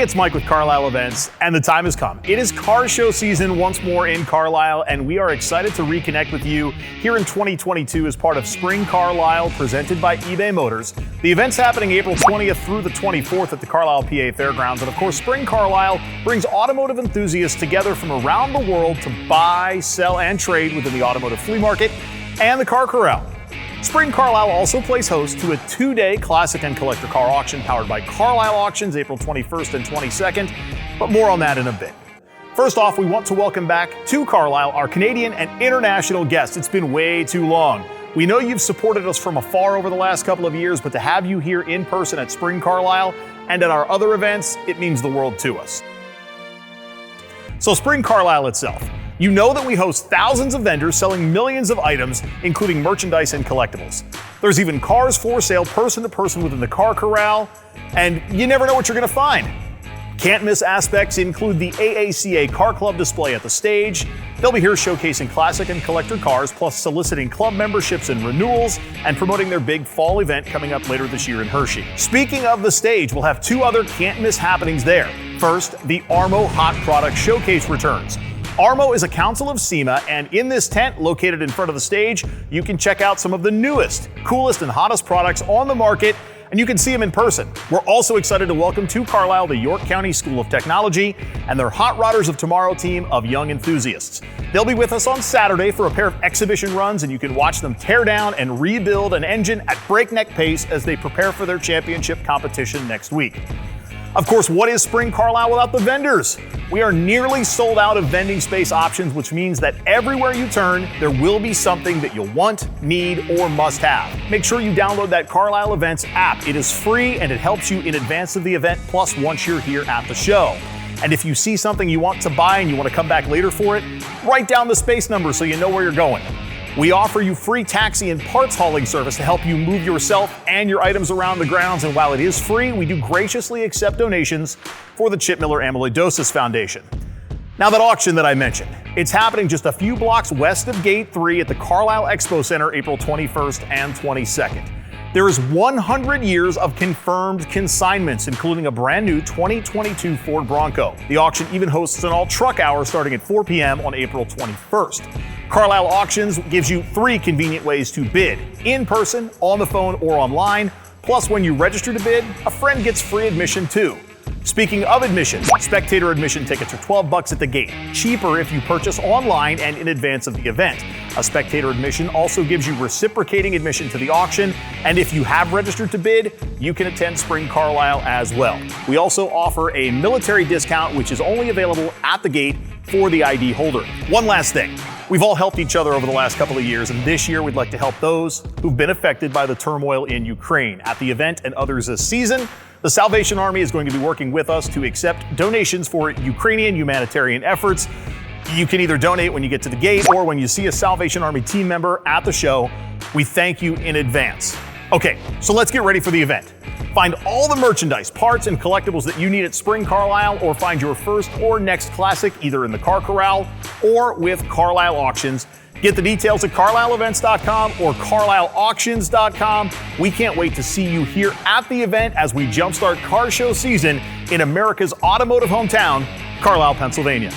Hey, it's Mike with Carlisle Events, and the time has come. It is car show season once more in Carlisle, and we are excited to reconnect with you here in 2022 as part of Spring Carlisle, presented by eBay Motors. The event's happening April 20th through the 24th at the Carlisle, PA Fairgrounds, and of course, Spring Carlisle brings automotive enthusiasts together from around the world to buy, sell, and trade within the automotive flea market and the car corral. Spring Carlisle also plays host to a two-day classic and collector car auction powered by Carlisle Auctions, April 21st and 22nd, but more on that in a bit. First off, we want to welcome back to Carlisle our Canadian and international guests. It's been way too long. We know you've supported us from afar over the last couple of years, but to have you here in person at Spring Carlisle and at our other events, it means the world to us. So Spring Carlisle itself. You know that we host thousands of vendors selling millions of items, including merchandise and collectibles. There's even cars for sale person to person within the car corral, and you never know what you're going to find. Can't miss aspects include the AACA Car Club display at the stage. They'll be here showcasing classic and collector cars, plus soliciting club memberships and renewals, and promoting their big fall event coming up later this year in Hershey. Speaking of the stage, we'll have two other can't miss happenings there. First, the Armo Hot Product Showcase returns. Armo is a council of SEMA, and in this tent located in front of the stage, you can check out some of the newest, coolest, and hottest products on the market, and you can see them in person. We're also excited to welcome to Carlisle the York County School of Technology and their Hot Rodders of Tomorrow team of young enthusiasts. They'll be with us on Saturday for a pair of exhibition runs, and you can watch them tear down and rebuild an engine at breakneck pace as they prepare for their championship competition next week. Of course, what is Spring Carlisle without the vendors? We are nearly sold out of vending space options, which means that everywhere you turn, there will be something that you'll want, need, or must have. Make sure you download that Carlisle Events app. It is free and it helps you in advance of the event, plus once you're here at the show. And if you see something you want to buy and you want to come back later for it, write down the space number so you know where you're going. We offer you free taxi and parts hauling service to help you move yourself and your items around the grounds. And while it is free, we do graciously accept donations for the Chip Miller Amyloidosis Foundation. Now, that auction that I mentioned, it's happening just a few blocks west of Gate 3 at the Carlisle Expo Center, April 21st and 22nd. There is 100 years of confirmed consignments, including a brand new 2022 Ford Bronco. The auction even hosts an all-truck hour starting at 4 p.m. on April 21st. Carlisle Auctions gives you 3 convenient ways to bid: in person, on the phone, or online. Plus, when you register to bid, a friend gets free admission too. Speaking of admission, spectator admission tickets are $12 at the gate, cheaper if you purchase online and in advance of the event. A spectator admission also gives you reciprocating admission to the auction, and if you have registered to bid, you can attend Spring Carlisle as well. We also offer a military discount, which is only available at the gate for the ID holder. One last thing. We've all helped each other over the last couple of years, and this year we'd like to help those who've been affected by the turmoil in Ukraine. At the event and others this season, the Salvation Army is going to be working with us to accept donations for Ukrainian humanitarian efforts. You can either donate when you get to the gate or when you see a Salvation Army team member at the show. We thank you in advance. Okay, so let's get ready for the event. Find all the merchandise, parts, and collectibles that you need at Spring Carlisle, or find your first or next classic either in the Car Corral or with Carlisle Auctions. Get the details at carlisleevents.com or carlisleauctions.com. We can't wait to see you here at the event as we jumpstart car show season in America's automotive hometown, Carlisle, Pennsylvania.